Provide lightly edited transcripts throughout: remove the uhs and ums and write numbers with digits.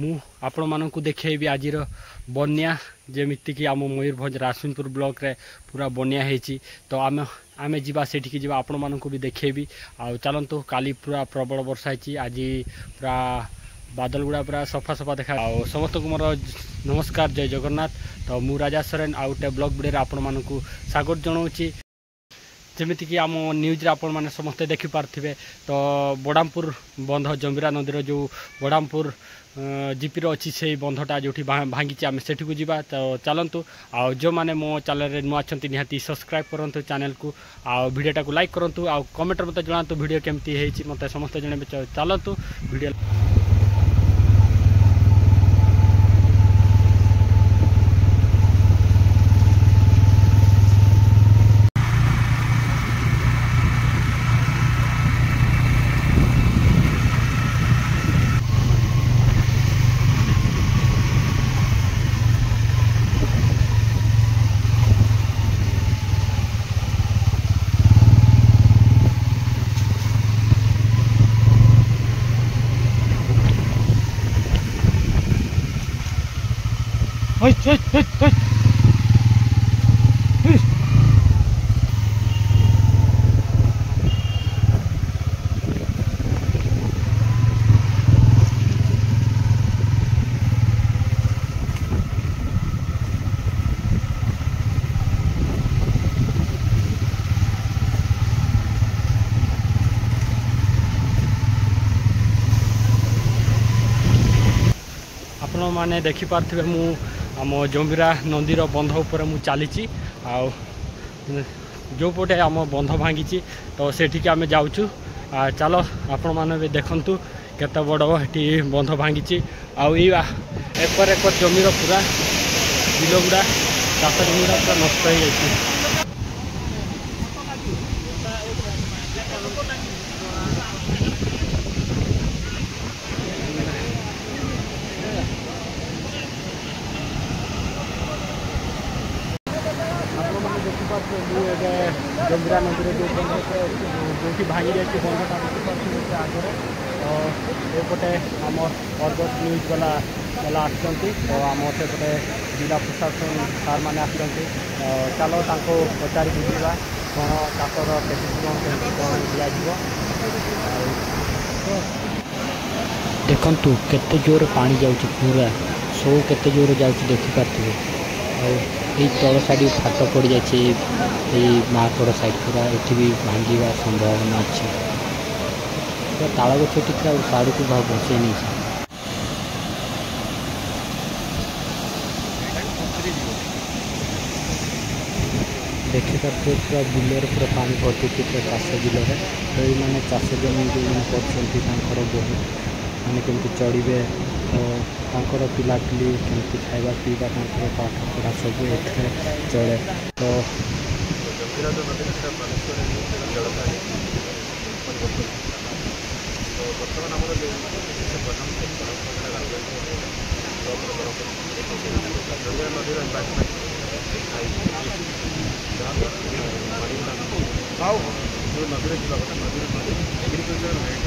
ମୁଁ ଆପଣମାନଙ୍କୁ ଦେଖେଇବି ଆଜିର ବନ୍ୟା ଯେମିତିକି ଆମ ମୟୂରଭଞ୍ଜ ରାସନପୁର ବ୍ଲକରେ ପୁରା ବନ୍ୟା ହେଇଛି। ତ ଆମେ ଯିବା ସେଠିକି ଯିବା, ଆପଣମାନଙ୍କୁ ବି ଦେଖେଇବି। ଆଉ ଚାଲନ୍ତୁ, କାଲି ପୁରା ପ୍ରବଳ ବର୍ଷା ହେଇଛି, ଆଜି ପୁରା ବାଦଲ ଗୁଡ଼ା ପୁରା ସଫା ସଫା ଦେଖା। ଆଉ ସମସ୍ତଙ୍କୁ ମୋର ନମସ୍କାର, ଜୟ ଜଗନ୍ନାଥ। ତ ମୁଁ ରାଜା ସରେନ ଆଉ ଗୋଟେ ବ୍ଲଗ ଭିଡ଼ିଓରେ ଆପଣମାନଙ୍କୁ ସ୍ୱାଗତ ଜଣାଉଛି। ଯେମିତିକି ଆମ ନ୍ୟୁଜ୍ରେ ଆପଣମାନେ ସମସ୍ତେ ଦେଖିପାରୁଥିବେ, ତ ବଡ଼ାମପୁର ବନ୍ଧ, ଜମ୍ବିରା ନଦୀର ଯେଉଁ ବଡ଼ାମପୁର ଜିପିର ଅଛି ସେଇ ବନ୍ଧଟା ଯେଉଁଠି ଭାଙ୍ଗିଛି, ଆମେ ସେଠିକୁ ଯିବା। ତ ଚାଲନ୍ତୁ, ଆଉ ଯେଉଁମାନେ ମୋ ଚ୍ୟାନେଲରେ ନୂଆ ଅଛନ୍ତି ନିହାତି ସବସ୍କ୍ରାଇବ୍ କରନ୍ତୁ ଚ୍ୟାନେଲକୁ, ଆଉ ଭିଡ଼ିଓଟାକୁ ଲାଇକ୍ କରନ୍ତୁ, ଆଉ କମେଣ୍ଟରେ ମୋତେ ଜଣାନ୍ତୁ ଭିଡ଼ିଓ କେମିତି ହେଇଛି, ମୋତେ ସମସ୍ତେ ଜଣେଇବେ। ଚାଲନ୍ତୁ ଭିଡ଼ିଓ। ଆପଣମାନେ ଦେଖିପାରୁଥିବେ ମୁଁ ଆମ ଜମ୍ବିରା ନଦୀର ବନ୍ଧ ଉପରେ ମୁଁ ଚାଲିଛି। ଆଉ ଯେଉଁପଟେ ଆମ ବନ୍ଧ ଭାଙ୍ଗିଛି ତ ସେଠିକି ଆମେ ଯାଉଛୁ। ଚାଲ ଆପଣମାନେ ବି ଦେଖନ୍ତୁ କେତେ ବଡ଼ ଏଠି ବନ୍ଧ ଭାଙ୍ଗିଛି। ଆଉ ଏଇ ଏକର ଜମିର ପୁରା ବିଲ ଗୁଡ଼ା, ଚାଷ ଜମି ଗୁଡ଼ା ପୁରା ନଷ୍ଟ ହେଇଯାଇଛି। ମୁଁ ଏବେ ଜମ୍ବିରା ନଦୀରେ ଯେଉଁ ବନ୍ଧ ଯେଉଁଠି ଭାଙ୍ଗି ଯାଇଛି ବନ୍ଧଟା ଦେଖିପାରୁଛି ଆଗରେ। ତ ଏପଟେ ଆମ ଅର୍ଗସ ନ୍ୟୁଜ୍ ବାଲା ଆସୁଛନ୍ତି, ତ ଆମ ସେପଟେ ଜିଲ୍ଲା ପ୍ରଶାସନ ସାର୍ମାନେ ଆସୁଛନ୍ତି। ଚାଲ ତାଙ୍କୁ ପଚାରି ବୁଝିବା କ'ଣ ଚାଷର କେମିତି କ'ଣ ଦିଆଯିବ। ଆଉ ଦେଖନ୍ତୁ କେତେ ଜୋରରେ ପାଣି ଯାଉଛି, ପୁରା ସବୁ କେତେ ଜୋରରେ ଯାଉଛି ଦେଖିପାରୁଥିବେ। ଆଉ এই ତଳ ସାଇଡ଼ ଫାଟ ପଡ଼ିଯାଇଛି, ଏଇ ମାପଡ଼ ସାଇଡ଼ ପୁରା ଏଠି ବି ଭାଙ୍ଗିବା ସମ୍ଭାବନା ଅଛି। ପୁରା ତାଳ ଗଛ ଏଠି ଥିଲା, ସାଡ଼କୁ ବସେଇ ନେଇଛି। ଦେଖିପାରୁଥିବେ ପୁରା ବିଲରେ ପୁରା ପାଣି ଭର୍ତ୍ତିଛି, ପୁରା ଚାଷ ବିଲରେ। ତ ଏଇମାନେ ଚାଷ ଜମି ଯେଉଁମାନେ କରୁଛନ୍ତି ତାଙ୍କର ବହୁତ ମାନେ କେମିତି ଚଳିବେ, ତ ତାଙ୍କର ପିଲାପିଲି କେମିତି ଖାଇବା ପିଇବା, ତାଙ୍କର ପାଠ ପଢ଼ା ସବୁ ଏଥିରେ ଚଳେ। ତ ବର୍ତ୍ତମାନ ଆମର ନଦୀର ଯେଉଁ ନଦୀରେ ଯିବା କଥା ନଦୀର ଏଗ୍ରିକଲଚର ଲ୍ୟାଣ୍ଡ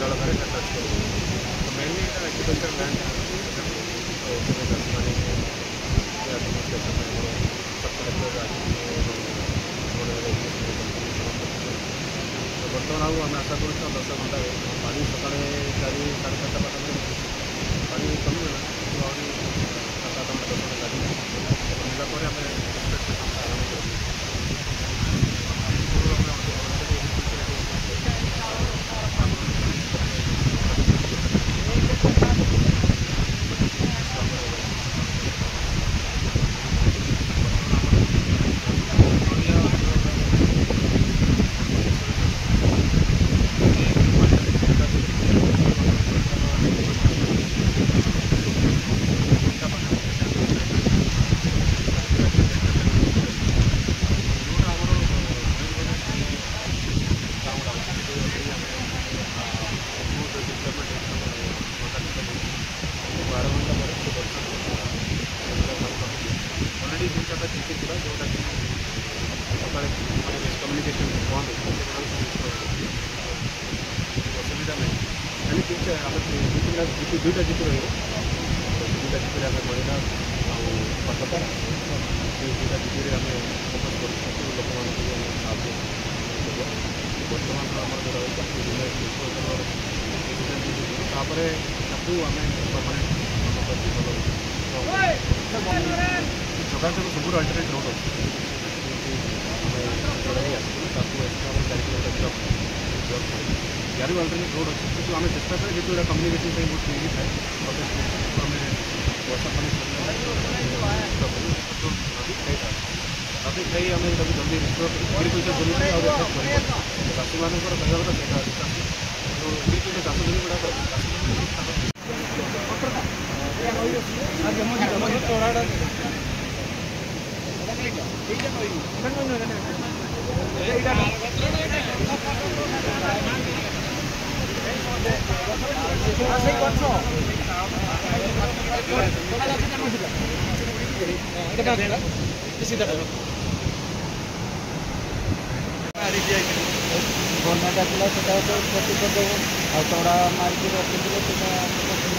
ଜଳଧାରେ ଟଚ୍ କରୁଛି। ତ ମେନଲି ଏଇଟା ଏଗ୍ରିକଲଚର ଲ୍ୟାଣ୍ଡ ଚାଷୀମାନେ ବର୍ତ୍ତମାନ ଆଉ ଆମେ ଆଶା କରୁଛୁ 10 ଘଣ୍ଟାରେ ପାଣି ସକାଳେ 4 ସାଢ଼େ 4ଟା ପାଖାପାଖି ପାଣି କମିଗଲା। ଆହୁରି 7-8 ଘଣ୍ଟା 10 ଘଣ୍ଟା ଲାଗିଲା। କମିଲା ପରେ ଆମେ ଆରମ୍ଭ କରିବୁ। खाली तीन आम दुईटा जीपी रही दुईटा जीपी आम महिला आतक से दुईटा जीपी आम फोकस कर लोक साहय बर्तमान आम जो रही तापर आम परमानेंट जोगाजोग सब अल्टरनेट रोड अच्छी यार भी अल्टरनेट रोड अच्छी कि आम चेस्ट करें जो कम्युनिकेशन बहुत इजी थाए आम वर्षा पानी ट्राफिक खाई आम जल्दी रिस्टोर एग्रीकल्चर जमी चाषी मान कहवा कथा एग्रीकल्चर चाष जमी गुड़ाक बन्याटा था से प्रतिशत आड़ा मारिक रखिले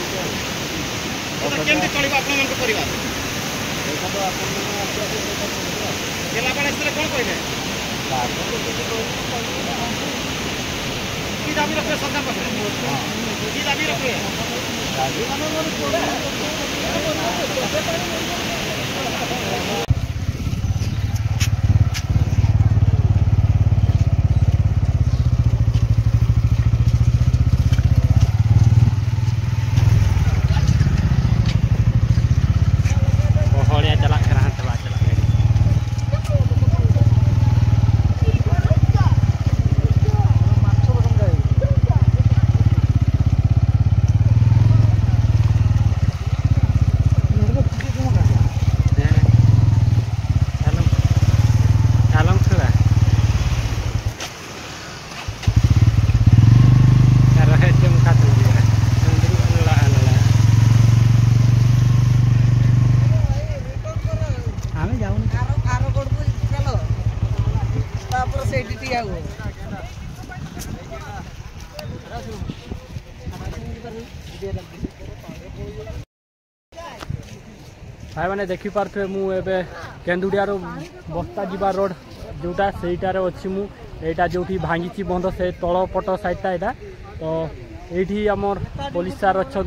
भाई मैंने देखिपे मुझे केन्दुड़िया बस्ता जीवा रोड जोटा सहीटार अच्छी मुझा जो भांगी बंध से तल पट साइडटा यहाँ तो ये आमर पुलिस सार अच्छा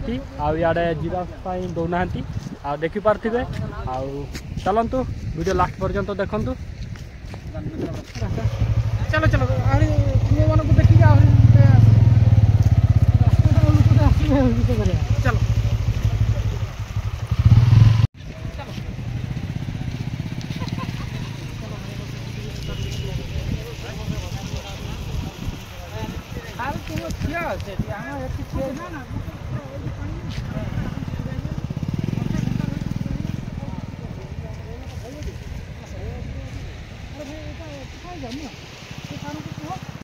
आड़े जावाई दौना आ देखिपे चलतु वीडियो लास्ट पर्यंत देखु चलो चलो तुम मानक देखिए चलो तुम ठिया